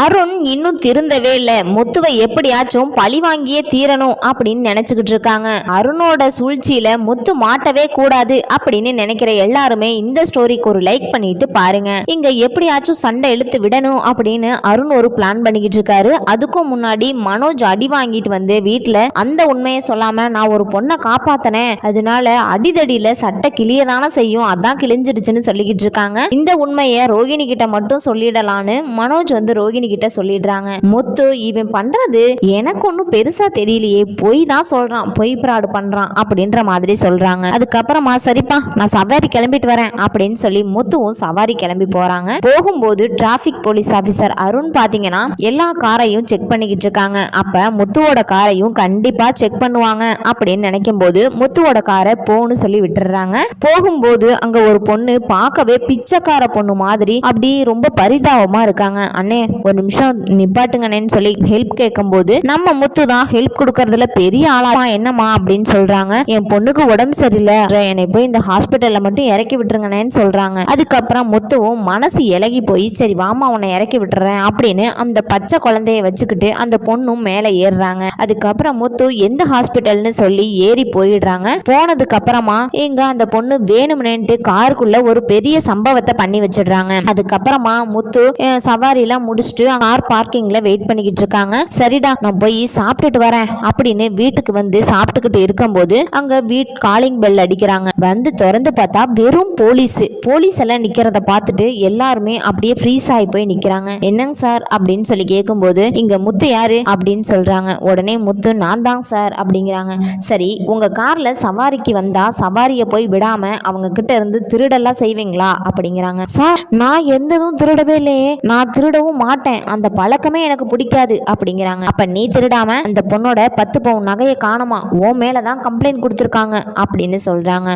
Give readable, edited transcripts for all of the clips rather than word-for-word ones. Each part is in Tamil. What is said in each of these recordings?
அருண் இன்னும் திருந்தவே இல்ல. முத்துவை எப்படியாச்சும் பழி வாங்கியே தீரணும் அப்படின்னு நினைச்சுக்கிட்டு இருக்காங்க. அருணோட சூழ்ச்சியில முத்து மாட்டவே கூடாது அப்படின்னு நினைக்கிற எல்லாருமே இந்த ஸ்டோரிக்கு ஒரு லைக் பண்ணிட்டு பாருங்க. இங்க எப்படியாச்சும் சண்டை இழுத்து விடணும் அப்படின்னு அருண் ஒரு பிளான் பண்ணிக்கிட்டு இருக்காரு. அதுக்கும் முன்னாடி மனோஜ் அடி வாங்கிட்டு வந்து வீட்டுல அந்த உண்மையை சொல்லாம நான் ஒரு பொண்ணை காப்பாத்தினேன், அதனால அடிதடியில சட்டை கிளியதான செய்யும், அதான் கிழிஞ்சிடுச்சுன்னு சொல்லிக்கிட்டு இருக்காங்க. இந்த உண்மையை ரோகிணி கிட்ட மட்டும் சொல்லிடலான்னு மனோஜ் வந்து ரோகிணி கிட்ட சொல்லிடுறாங்க. முத்து இவன் பண்றது எனக்கு ஒன்னும் பெருசா தெரியலையே, பொய் தான் சொல்றான், பொய் பிராடு பண்றான் அப்படின்ற மாதிரி சொல்றாங்க. அதுக்கப்புறமா சரிப்பா நான் சவாரி கிளம்பிட்டு வரேன் அப்படின்னு சொல்லி முத்துவும் சவாரி கிளம்பி போறாங்க. போகும்போது டிராபிக் போலீஸ் ஆபீசர் அருண் பாத்தீங்கன்னா எல்லா காரையும் செக் பண்ணிக்கிட்டு இருக்காங்க. அப்ப முத்துவோட காரையும் கண்டிப்பா செக் பண்ணுவாங்க அப்படின்னு நினைக்கும் போது முத்துவோட காரை போன்னு சொல்லி விட்டுறாங்க. போகும்போது அங்க ஒரு பொண்ணு பார்க்கவே பிச்சைக்கார பொண்ணு மாதிரி அப்படி ரொம்ப பரிதாபமா இருக்காங்க. அண்ணே ஒரு நிமிஷம் நிப்பாட்டுங்கன்னு சொல்லி ஹெல்ப் கேட்கும்போது நம்ம முத்து தான் ஹெல்ப் கொடுக்கறதுல பெரிய ஆளாமா என்னமா அப்படின்னு சொல்றாங்க. என் பொண்ணுக்கு உடம்பு சரியில்லை, என்னை போய் இந்த ஹாஸ்பிட்டல்ல மட்டும் இறக்கி விட்டுருங்கன்னு சொல்றாங்க. அதுக்கப்புறம் முத்துவும் மனசு இலகி போய் சரி வாமா உன்னை இறக்கி விட்டுறேன் அப்படின்னு அந்த பச்சை குழந்தைய வச்சுக்கிட்டு அந்த பொண்ணும் மேல ஏறுறாங்க. அதுக்கப்புறம் முத்து எந்த ஹாஸ்பிட்டல்னு சொல்லி ஏறி போயிடுறாங்க. போனதுக்கு அப்புறமா எங்க அந்த பொண்ணு வேணும்னேன்ட்டு காருக்குள்ள ஒரு பெரிய சம்பவத்தை பண்ணி வச்சிடுறாங்க. அதுக்கப்புறமா முத்து சவாரியெல்லாம் முடிச்சுட்டு கார் பார்க்கிங்ல வெயிட் பண்ணிக்கிட்டு இருக்காங்க. சரிடா நான் போய் சாப்பிட்டுட்டு வரேன் அப்படின்னு வீட்டுக்கு வந்து சாப்பிட்டுக்கிட்டு இருக்கும்போது அங்க வீட் காலிங் பெல் அடிக்கிறாங்க. வந்து திறந்து பார்த்தா வெறும் போலீஸ் எல்லாம் நிக்கிறத பார்த்துட்டு எல்லாருமே அப்படியே ஃப்ரீஸ் ஆகி போய் நிக்கிறாங்க. என்னங்க சார் அப்படின்னு சொல்லி கேட்கும்போது இங்க முத்து யாரு அப்படின்னு சொல்றாங்க. உடனே முத்து நான் தான் சார் அப்படிங்கிறாங்க. சரி உங்க கார்ல சவாரிக்கு வந்தா சவாரிய போய் விடாம அவங்க கிட்ட இருந்து திருடெல்லாம் செய்வீங்களா அப்படிங்கிறாங்க. சார் நான் எந்ததும் திருடவே இல்லையே, நான் திருடவும் மாட்டேன், அந்த பழக்கமே எனக்கு பிடிக்காது அப்படிங்கிறாங்க. அப்ப நீ திருடாம அந்த பொண்ணோட 10 பவுன் நகையை காணுமா, உன் மேலதான் கம்ப்ளைண்ட் கொடுத்துருக்காங்க அப்படின்னு சொல்றாங்க.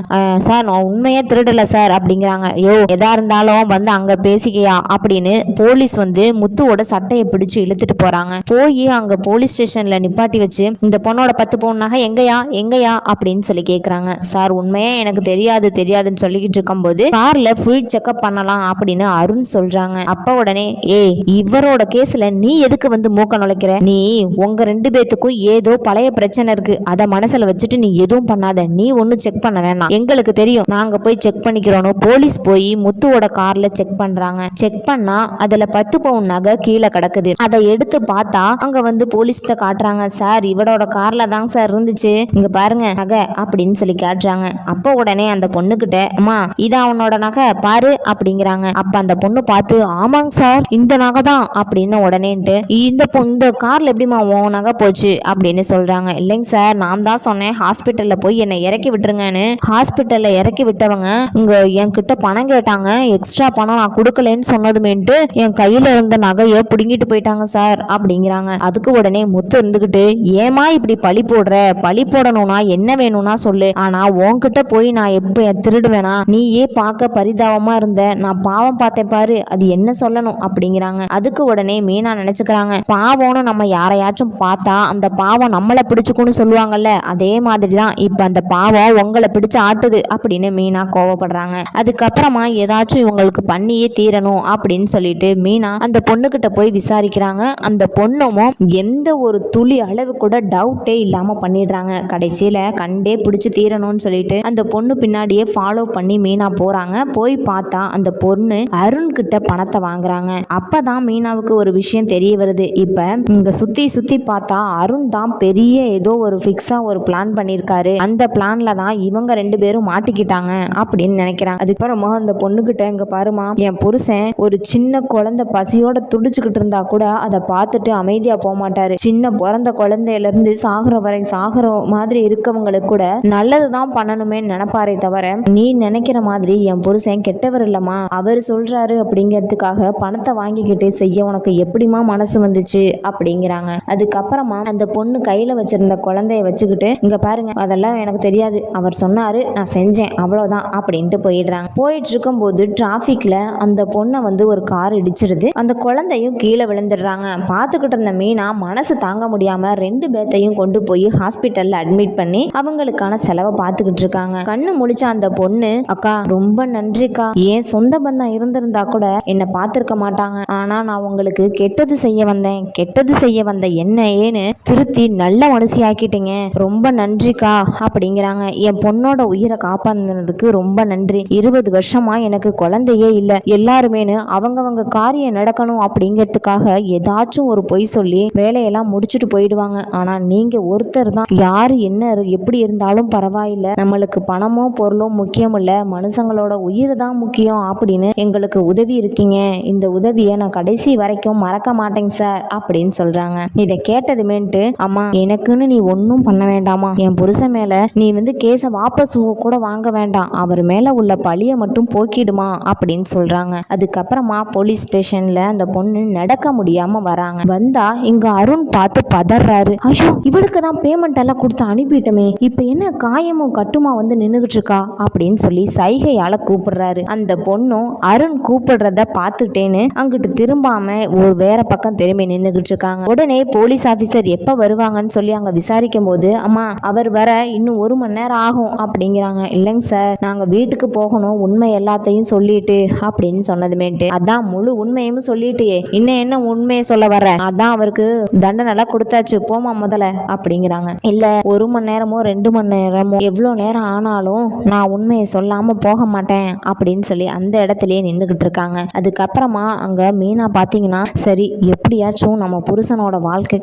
சார் நான் உண்மையே திருடல சார் அப்படிங்கிறாங்க. யோ எதா இருந்தாலும் வந்து அங்க பேசிக்கையா அப்படின்னு போலீஸ் வந்து முத்துவோட சட்டையை பிடிச்சு இழுத்துட்டு போறாங்க. போய் அங்க போலீஸ் ஸ்டேஷன்ல நிப்பாட்டி வச்சு இந்த பொண்ணோட 10 பவுன் நகை எங்கயா அப்படின்னு சொல்லி கேக்குறாங்க. சார் உண்மையே எனக்கு தெரியாதுன்னு சொல்லிக்கிட்டு இருக்கும் போது கார்ல ஃபுல் செக்அப் பண்ணலாம் அப்படின்னு அருண் சொல்றாங்க. அப்ப உடனே இவரோட கேஸ்ல நீ எதுக்கு வந்து மூக்க நுழைக்கிற, நீ உங்க 2 பேத்துக்கும் ஏதோ பழைய பிரச்சனை இருக்கு, அத மனசுல வச்சுட்டு நீ எதுவும் பண்ணாத, நீ ஒன்னும் செக் பண்ண வேணாம், எங்களுக்கு தெரியும் நாங்க போய் செக் பண்ணிக்கிறோம். போலீஸ் போய் முத்துவோட கார்ல செக் பண்றாங்க. செக் பண்ணா அதுல 10 பவுன் நகை கீழே கிடக்குது. அதை எடுத்து பார்த்தா அங்க வந்து போலீஸ்கிட்ட காட்டுறாங்க. சார் இவரோட கார்ல தாங்க சார் இருந்துச்சு, இங்க பாருங்க நகை அப்படின்னு சொல்லி காட்டுறாங்க. அப்போ உடனே அந்த பொண்ணுகிட்ட அம்மா இதா உன்னோட நகை பாரு அப்படிங்கிறாங்க. அப்ப அந்த பொண்ணு பார்த்து ஆமாங்க சார் இந்த நகை தான் அப்படின்னு உடனேன்ட்டு இந்த கார்ல எப்படிமா உன் நகை போச்சு அப்படின்னு சொல்றாங்க. இல்லைங்க சார் நான் தான் சொன்னேன் ஹாஸ்பிட்டல்ல போய் என்னை இறக்கி விட்டுருங்கன்னு. ஹாஸ்பிட்டல்ல இறக்கி விட்டவங்க இங்க என் கிட்ட பணம் கேட்டாங்க, எக்ஸ்ட்ரா பணம் நான் கொடுக்கலன்னு சொன்னதுமேட்டு என் கையில இருந்த நகையை பிடுங்கிட்டு போயிட்டாங்க சார் அப்படிங்கிறாங்க. அதுக்கு உடனே முத்து இருந்துகிட்டு ஏமா இப்படி பழி போடுற, பழி போடணும்னா என்ன வேணும்னா சொல்லு, ஆனா உன்கிட்ட போய் நான் எப்ப திருடுவேனா, நீயே பார்க்க பரிதாபமா இருந்த, நான் பாவம் பார்த்தேன் பாரு, அது என்ன சொல்லணும் அப்படிங்கிறாங்க. அதுக்கு உடனே மீனா நினைச்சுக்கிறாங்க பாவம்னு நம்ம யாரையாச்சும் பார்த்தா அந்த பாவம் நம்மளை பிடிச்சுக்குன்னு சொல்லுவாங்கல்ல, அதே மாதிரிதான் இப்ப அந்த பாவம் உங்களை பிடிச்சு ஆட்டுது அப்படின்னு மீனா கோவப்படுறாங்க. அதுக்கப்புறமா ஏதாச்சும் இவங்களுக்கு பண்ணியே தீரணும் அப்படின்னு சொல்லிட்டு மீனா அந்த பொண்ணுகிட்ட போய் விசாரிக்கிறாங்க. அந்த பொண்ணும் எந்த ஒரு துளி அளவு கூட டவுட்டே இல்லாம பண்ணிடுறாங்க. கடைசியில கண்டே பிடிச்சு தீரணும்னு சொல்லிட்டு அந்த பொண்ணு பின்னாடியே ஃபாலோ பண்ணி மீனா போறாங்க. போய் பார்த்தா அந்த பொண்ணு அருண் கிட்ட பணத்தை வாங்குறாங்க. அப்பதான் மீனாவுக்கு ஒரு விஷயம் தெரிய வருது. இப்ப இங்க சுத்தி பார்த்தா அருண் தான் பெரிய ஏதோ ஒரு ஃபிக்ஸா ஒரு பிளான் பண்ணிருக்காரு, அந்த பிளான்ல தான் இவங்க 2 பேரும் மாட்டிக்கிட்டாங்க அப்படின்னு நினைக்கிறாங்க. அதுக்கப்புறமா அந்த பொண்ணுகிட்ட இங்க பாருமா என் புருஷன் ஒரு சின்ன குழந்தை பசியோட துடிச்சுக்கிட்டு இருந்தா கூட அதை பார்த்துட்டு அமைதியா போக மாட்டாரு, சின்ன பிறந்த குழந்தையில இருந்து சாகுற மாதிரி இருக்கவங்களுக்கு கூட நல்லதுதான் பண்ணணுமே நினைப்பாரே தவிர நீ நினைக்கிற மாதிரி என் புருஷன் கெட்டவர் இல்லம்மா, அவர் சொல்றாரு அப்படிங்கிறதுக்காக பணத்தை வாங்கிக்கிட்டு செய்ய உனக்கு எப்படிமா மனசு வந்துச்சு அப்படிங்கிறாங்க. அதுக்கப்புறமா அந்த பொண்ணு கையில வச்சிருந்த குழந்தைய வச்சுக்கிட்டு இங்க பாருங்க அதெல்லாம் எனக்கு தெரியாது, அவர் சொன்னாரு நான் செஞ்சேன் அவ்வளவுதான் அப்படின்ட்டு போயிடுறாங்க. போயிட்டு இருக்கும் போது டிராபிக்ல அந்த பொண்ணை வந்து ஒரு கார் இடிச்சிருது. அந்த குழந்தையும் கீழே விழுந்துடுறாங்க. பார்த்துக்கிட்டு இருந்த மீனா மனசு தாங்க முடியாம 2 பேத்தையும் கொண்டு போய் ஹாஸ்பிட்டல்ல அட்மிட் பண்ணி அவங்களுக்கான செலவை பார்த்துக்கிட்டு இருக்காங்க. கண்ணு முழிச்ச அந்த பொண்ணு அக்கா ரொம்ப நன்றிக்கா, ஏன் சொந்த பந்தம் இருந்திருந்தா கூட என்ன பார்த்திருக்க மாட்டாங்க, ஆனா நான் நான் உங்களுக்கு கெட்டது செய்ய வந்த என்னன்னு திருத்தி நல்ல மனுஷி ஆக்கிட்டீங்க, ரொம்ப நன்றிக்கா அப்படிங்கிறாங்க. என் பொண்ணோட உயிரை காப்பாந்ததுக்கு ரொம்ப நன்றி. 20 வருஷமா எனக்கு குழந்தையே இல்லை. எல்லாருமேனு அவங்கவங்க காரியம் நடக்கணும் அப்படிங்கிறதுக்காக ஏதாச்சும் ஒரு பொய் சொல்லி வேலையெல்லாம் முடிச்சுட்டு போயிடுவாங்க. ஆனா நீங்க ஒருத்தர் தான், யாரு என்ன எப்படி இருந்தாலும் பரவாயில்ல, நம்மளுக்கு பணமோ பொருளோ முக்கியம் இல்ல, மனுஷங்களோட உயிர் தான் முக்கியம் அப்படின்னு எங்களுக்கு உதவி இருக்கீங்க. இந்த உதவியை நான் கடைசி வரைக்கும் மறக்க மாட்டேங்க சார் அப்படின்னு சொல்றாங்க. இதை கேட்டதுமேட்டு, அம்மா எனக்குன்னு நீ ஒன்னும் பண்ண வேண்டாமா, என் புருஷன் மேல நீ கேஸை வாபஸ் கூட வாங்க வேண்டாம், அவர் மேல உள்ள பழிய மட்டும் போக்கிடுமா அப்படின்னு சொல்றாங்க. அதுக்கப்புறமா போலீஸ் ஸ்டேஷன்ல அந்த பொண்ணு நடக்க முடியாம வராங்க. வந்தா இங்க அருண் பார்த்து பதறாரு. ஐயோ, இவளுக்கு தான் பேமெண்ட் எல்லாம் கொடுத்து அனுப்பிட்டோமே, இப்ப என்ன காயமும் கட்டுமா நின்னுகிட்டு இருக்கா அப்படின்னு சொல்லி சைகையால கூப்பிடுறாரு. அந்த பொண்ணும் அருண் கூப்பிடுறத பார்த்துட்டேன்னு அங்கிட்டு திரும்பாம ஒரு வேற பக்கம் திரும்பி நின்னுகிட்டு இருக்காங்க. உடனே போலீஸ் ஆபீசர் எப்ப வருவாங்கன்னு சொல்லி அங்க விசாரிக்கும் போது, அம்மா அவர் வர இன்னும் 1 மணி நேரம் ஆகும் அப்படிங்கிறாங்க. இல்லைங்க சார், நாங்க வீட்டுக்கு போகணும், உண்மை எல்லாத்தையும் சொல்லிட்டு அப்படின்னு சொன்னதுமேட்டு, அதான் முழு உண்மையும் சொல்லிட்டு இன்னும் என்ன உண்மையை சொல்ல வர, அதான் அவருக்கு தண்டனை கொடுத்தாச்சு, போமா முதல்ல அப்படிங்கிறாங்க. இல்ல 1 மணி நேரமோ 2 மணி நேரமோ எவ்வளவு நேரம் ஆனாலும் நான் உண்மையை சொல்லாம போக மாட்டேன் அப்படின்னு சொல்லி அந்த இடத்துலயே நின்றுகிட்டு இருக்காங்க. அதுக்கப்புறமா அங்க மீனா பாத்தீங்கன்னா, சரி எப்படியாச்சும் நம்ம புருஷனோட வாழ்க்கை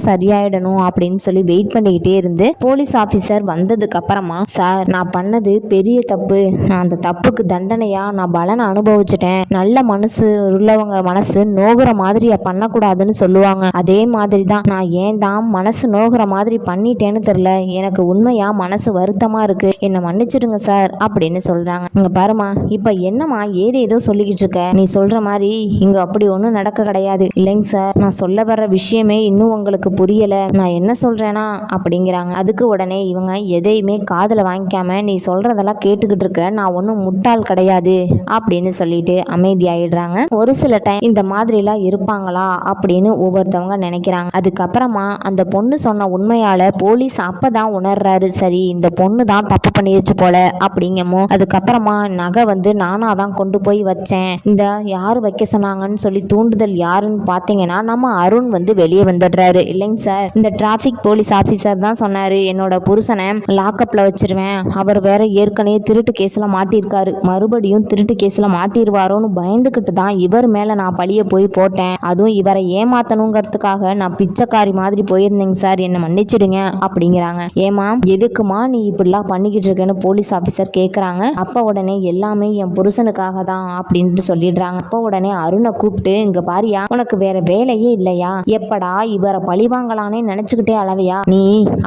சரியாயிடணும் அப்படின்னு சொல்லி வெயிட் பண்ணிக்கிட்டே இருந்து போலீஸ் ஆபீசர் வந்ததுக்கு அப்புறமா, சார் நான் பண்ணது பெரிய தப்பு, நான் அந்த தப்புக்கு தண்டனையா நான் பலனை அனுபவிச்சுட்டேன், நல்ல மனசு உள்ளவங்க மனசு நோகுற மாதிரி பண்ணக்கூடாதுன்னு சொல்லுவாங்க, அதே மாதிரி தான் நான் ஏன் தான் மனசு நோகுற மாதிரி பண்ணிட்டேன்னு தெரியல, எனக்கு உண்மையா மனசு வருத்தமா இருக்கு, என்னை மன்னிச்சிடுங்க சார் அப்படின்னு சொல்றாங்க. இங்க பாருமா, இப்ப என்னமா ஏதோ சொல்லிக்கிட்டு இருக்க, நீ சொல்ற மாதிரி இங்க அப்படி ஒண்ணும் நடக்க கிடையாது. இல்லைங்க சார், நான் சொல்ல வர்ற விஷயமே இன்னும் உங்களுக்கு புரியல, நான் என்ன சொல்றேனா அப்படிங்கிறாங்க. அதுக்கு உடனே இவங்க எதையுமே காதுல வாங்கிக்காம, நீ சொல்றதெல்லாம் கேட்டுக்கிட்டு இருக்க, நான் ஒன்றும் முட்டாள் கிடையாது அப்படின்னு சொல்லிட்டு அமைதியாயிடுறாங்க. ஒரு சில டைம் இந்த மாதிரி எல்லாம் இருப்பாங்களா அப்படின்னு ஒவ்வொருத்தவங்க நினைக்கிறாங்க. அதுக்கப்புறமா அந்த பொண்ணு சொன்ன உண்மையால போலீஸ் அப்பதான் உணர்றாரு, சரி இந்த பொண்ணு தான் தப்பு பண்ணிருச்சு போல அப்படிங்கமோ. அதுக்கப்புறமா நகை நானா தான் கொண்டு போய் வச்சேன், இந்த யாரு வைக்க சொன்னாங்கன்னு சொல்லி தூண்டுதல் யாருன்னு பாத்தீங்கன்னா நம்ம அருண் வெளியே வந்துடுறாரு. இல்லைங்க சார், இந்த டிராபிக் போலீஸ் ஆபீசர் தான் சொன்னாரு, என்னோட புருஷனை லாக்அப்ல வச்சிருவேன், அவர் வேற ஏற்கனவே திருட்டு கேஸ்ல மாட்டிருக்காரு, மறுபடியும் திருட்டு கேஸ்ல மாட்டிருவாரோன்னு பயந்துகிட்டு தான் இவர் மேல நான் பழிய போய் போட்டேன், அதுவும் இவரை ஏமாத்தணுங்கிறதுக்காக நான் பிச்சைக்காரி மாதிரி போயிருந்தேங்க சார், என்ன மன்னிச்சிடுங்க அப்படிங்கிறாங்க. ஏமா எதுக்குமா நீ இப்படிலாம் பண்ணிக்கிட்டு இருக்கேன்னு போலீஸ் ஆபீசர் கேட்குறாங்க. அப்போ உடனே எல்லாமே என் புருஷனுக்காக தான் அப்படின்ட்டு சொல்லிடுறாங்க. அப்போ உடனே அருணை கூப்பிட்டு, இங்க பாரியா, உனக்கு வேற வேலையே இல்லையா, எப்படா இவரை பழி வாங்கலானே நினைச்சுக்கிட்டே அளவையா, நீ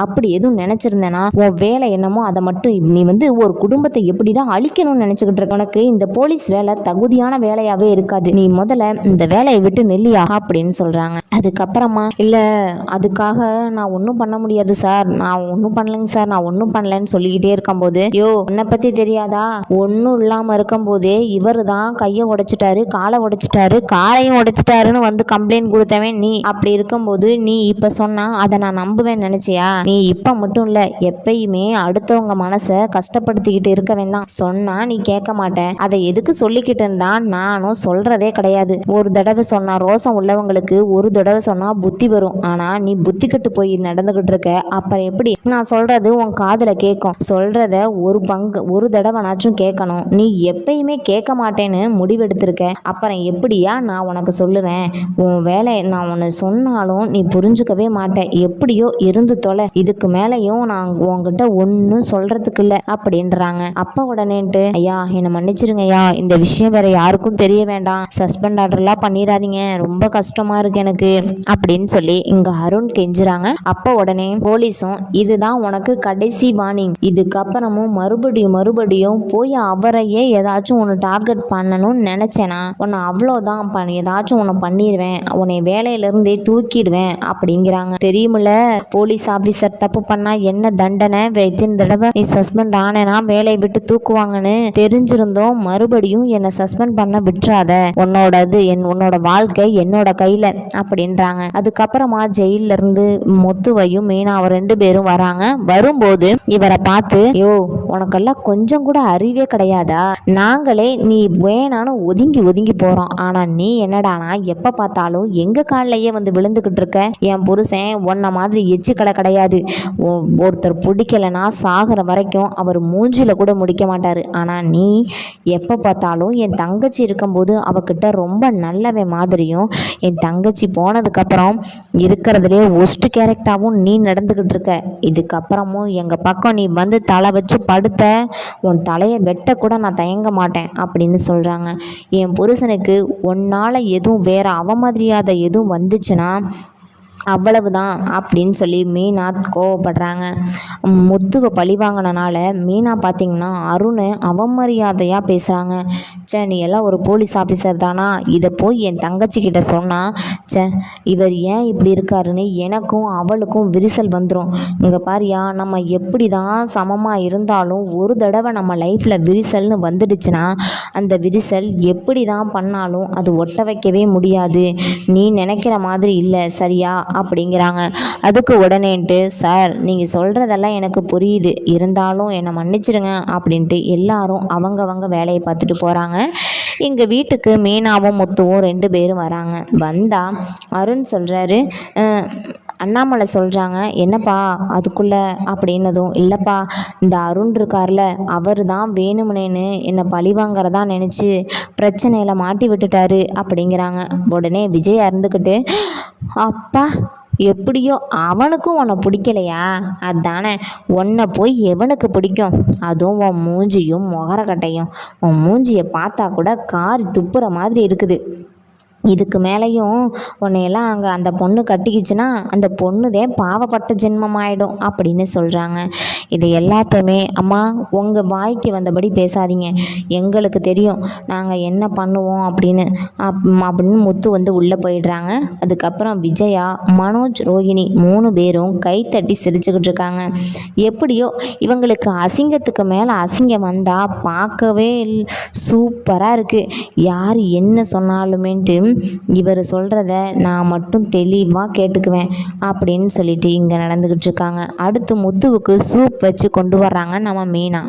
அப்படி எதுவும் நினைச்சிருந்தேனா உன் வேலை என்னமோ அதை மட்டும் நீ ஒரு குடும்பத்தை எப்படிடா அழிக்கணும்னு நினைச்சுக்கிட்டு இருக்க, உனக்கு இந்த போலீஸ் வேலை தகுதியான வேலையாவே இருக்காது, நீ முதல்ல இந்த வேலையை விட்டு நெல்லியா அப்படின்னு சொல்றாங்க. அதுக்கப்புறமா, இல்ல அதுக்காக நான் ஒன்றும் பண்ண முடியாது சார், நான் ஒன்றும் பண்ணலைங்க சார், நான் ஒன்றும் பண்ணலன்னு சொல்லிக்கிட்டே இருக்கும்போது, யோ உன்னை பத்தி தெரியாதா, ஒன்றும் இல்லாம இருக்கும் போதே இவரு தான் கையை உடைச்சிட்டாரு, காலை உடைச்சிட்டாரு, காலையும் உடைச்சிட்டாருன்னு கம்ப்ளைண்ட் கொடுத்தவன் நீ, அப்படி இருக்கும்போது நீ இப்ப சொன்னா அதை நான் நம்புவேன் நினைச்சியா, நீ இப்ப மட்டும் இல்ல எப்பயுமே அடுத்தவங்க மனசை கஷ்டப்படுத்திக்கிட்டு இருக்க வேண்டாம், சொன்னா நீ கேட்க மாட்ட, அதை எதுக்கு சொல்லிக்கிட்டு இருந்தா நானும் சொல்றதே கிடையாது, ஒரு தடவை சொன்னா ரோசம் உள்ளவங்களுக்கு ஒரு தடவை சொன்னா புத்தி வரும், ஆனா நீ புத்தி கட்டு போய் நடந்துகிட்டு இருக்க, அப்புறம் எப்படி நான் சொல்றது உன் காதுல கேட்கும், சொல்றத ஒரு தடவைனாச்சும் கேட்கணும், நீ எப்பயுமே கேட்க மாட்டேன்னு முடிவெடுத்திருக்க, அப்புறம் எப்படியா நான் உனக்கு சொல்லுவேன், உன் வேலை நான் உன்னை சொன்னாலும் நீ புரிஞ்சுக்கவே மாட்டேன், எப்படியோ இருந்து தொலை, இதுக்கு மேலையும் நான் உன்கிட்ட ஒன்னும் சொல்றதுக்கு இல்லை அப்படின்றாங்க. அப்ப உடனேட்டு, ஐயா என்னை மன்னிச்சிருங்க ஐயா, இந்த விஷயம் வேற யாருக்கும் தெரிய வேண்டாம், சஸ்பெண்ட் ஆர்டர்லாம் பண்ணிடாதீங்க, ரொம்ப கஷ்டமா இருக்கு எனக்கு அப்படின்னு சொல்லி இங்க அருண் கெஞ்சுறாங்க. அப்ப உடனே போலீஸும், இதுதான் உனக்கு கடைசி வார்னிங், இதுக்கப்புறமும் மறுபடியும் போய் அவரையே ஏதாச்சும் உன்னை டார்கெட் பண்ணணும்னு நினைச்சேனா உன்னை அவ்வளோதான் ஏதாச்சும் உன்னை பண்ணிடுவேன், உன்னை வேலையில இருந்தே தூக்கிடுவேன் அப்படிங்கிறாங்க. தெரியுமில்ல போலீஸ் ஆபீசர் தப்பு பண்ணா என்ன தண்டனை, எத்தனை தடவை நீ சஸ்பெண்ட் ஆனேனா வேலையை விட்டு தூக்குவாங்கன்னு தெரிஞ்சிருந்தோம், மறுபடியும் என்னை சஸ்பெண்ட் பண்ண விட்டுறாத, உன்னோட வாழ்க்கை என்னோட கையில அப்படின்றாங்க. அதுக்கப்புறமா ஜெயில இருந்து முத்துவையும் மீனாவும் 2 பேரும் வராங்க. வரும்போது இவரை பார்த்து, யோ உனக்கெல்லாம் கொஞ்சம் கூட அறிவே கிடையாதா, நாங்களே நீ வேணான்னு ஒதுங்கி போறோம், ஆனா நீ என்னடானா எப்போ பார்த்தாலும் எங்கள் காலிலேயே வந்து விழுந்துக்கிட்டு இருக்க. என் புருஷன் உன்ன மாதிரி எச்சிக்கடை கிடையாது. ஒருத்தர் பிடிக்கலைன்னா சாகிற வரைக்கும் அவர் மூஞ்சில கூட முடிக்க மாட்டார். ஆனால் நீ எப்போ பார்த்தாலும் என் தங்கச்சி இருக்கும்போது அவகிட்ட ரொம்ப நல்லவன் மாதிரியும், என் தங்கச்சி போனதுக்கப்புறம் இருக்கிறதுலே ஒஸ்ட் கேரக்டராகவும் நீ நடந்துக்கிட்டு இருக்க. இதுக்கப்புறமும் எங்கள் பக்கம் நீ வந்து தலை வச்சு படுத்த உன் தலையை வெட்ட கூட நான் தயங்க மாட்டேன் அப்படின்னு சொல்கிறாங்க. என் புருஷனுக்கு உன்னால் எதுவும் வேற அவமரியாதை எதுவும் வந்துச்சுன்னா அவ்வளவுதான் அப்படின்னு சொல்லி மீனா கோவப்படுறாங்க. முத்துவை பழி வாங்கினனால மீனா பார்த்தீங்கன்னா அருண் அவமரியாதையாக பேசுகிறாங்க. நீ எல்லாம் ஒரு போலீஸ் ஆஃபீஸர் தானா, இதை போய் என் தங்கச்சிக்கிட்ட சொன்னால் இவர் ஏன் இப்படி இருக்காருன்னு எனக்கும் அவளுக்கும் விரிசல் வந்துடும். இங்கே பாரியா, நம்ம எப்படி தான் சமமாக இருந்தாலும் ஒரு தடவை நம்ம லைஃப்பில் விரிசல்னு வந்துடுச்சுன்னா அந்த விரிசல் எப்படி தான் பண்ணாலும் அது ஒட்ட வைக்கவே முடியாது. நீ நினைக்கிற மாதிரி இல்லை, சரியா அப்படிங்கிறாங்க. அதுக்கு உடனேன்ட்டு சார் நீங்கள் சொல்கிறதெல்லாம் எனக்கு புரியுது, இருந்தாலும் என்னை மன்னிச்சிடுங்க அப்படின்ட்டு எல்லாரும் அவங்கவங்க வேலையை பார்த்துட்டு போகிறாங்க. எங்கள் வீட்டுக்கு மீனாவும் முத்துவும் 2 பேரும் வராங்க. வந்தால் அருண் சொல்கிறாரு, அண்ணாமலை சொல்கிறாங்க என்னப்பா அதுக்குள்ளே அப்படின்னதும், இல்லைப்பா இந்த அருண் இருக்கார்ல அவர் தான் வேணும்னேன்னு என்னை பழி வாங்கிறதா நினச்சி பிரச்சனையில் மாட்டி விட்டுட்டாரு அப்படிங்கிறாங்க. உடனே விஜய் அருந்துக்கிட்டு, அப்பா எப்படியோ அவனுக்கும் உன்னை பிடிக்கலையா, அதானே உன்னை போய் எவனுக்கு பிடிக்கும், அதுவும் உன் மூஞ்சியும் முகரக்கட்டையும், உன் மூஞ்சியை பார்த்தா கூட காரி துப்புற மாதிரி இருக்குது. இதுக்கு மேலேயும் உன்னையெல்லாம் அங்கே அந்த பொண்ணு கட்டிக்கிச்சுன்னா அந்த பொண்ணுதான் பாவப்பட்ட ஜென்மமாயிடும் அப்படின்னு சொல்கிறாங்க. இது எல்லாத்தையுமே அம்மா உங்கள் வாய்க்கு வந்தபடி பேசாதீங்க, எங்களுக்கு தெரியும் நாங்கள் என்ன பண்ணுவோம் அப்படின்னு முத்து வந்து உள்ளே போயிடுறாங்க. அதுக்கப்புறம் விஜயா, மனோஜ், ரோஹிணி 3 பேரும் கைத்தட்டி சிரிச்சுக்கிட்டு இருக்காங்க. எப்படியோ இவங்களுக்கு அசிங்கத்துக்கு மேலே அசிங்கம் வந்தால் பார்க்கவே சூப்பராக இருக்குது. யார் என்ன சொன்னாலுமேன்ட்டு இவர் சொல்கிறத நான் மட்டும் தெளிவாக கேட்டுக்குவேன் அப்படின்னு சொல்லிட்டு இங்கே நடந்துக்கிட்டு இருக்காங்க. அடுத்து முத்துவுக்கு சூப் வச்சு கொண்டு வர்றாங்க நம்ம மீனா.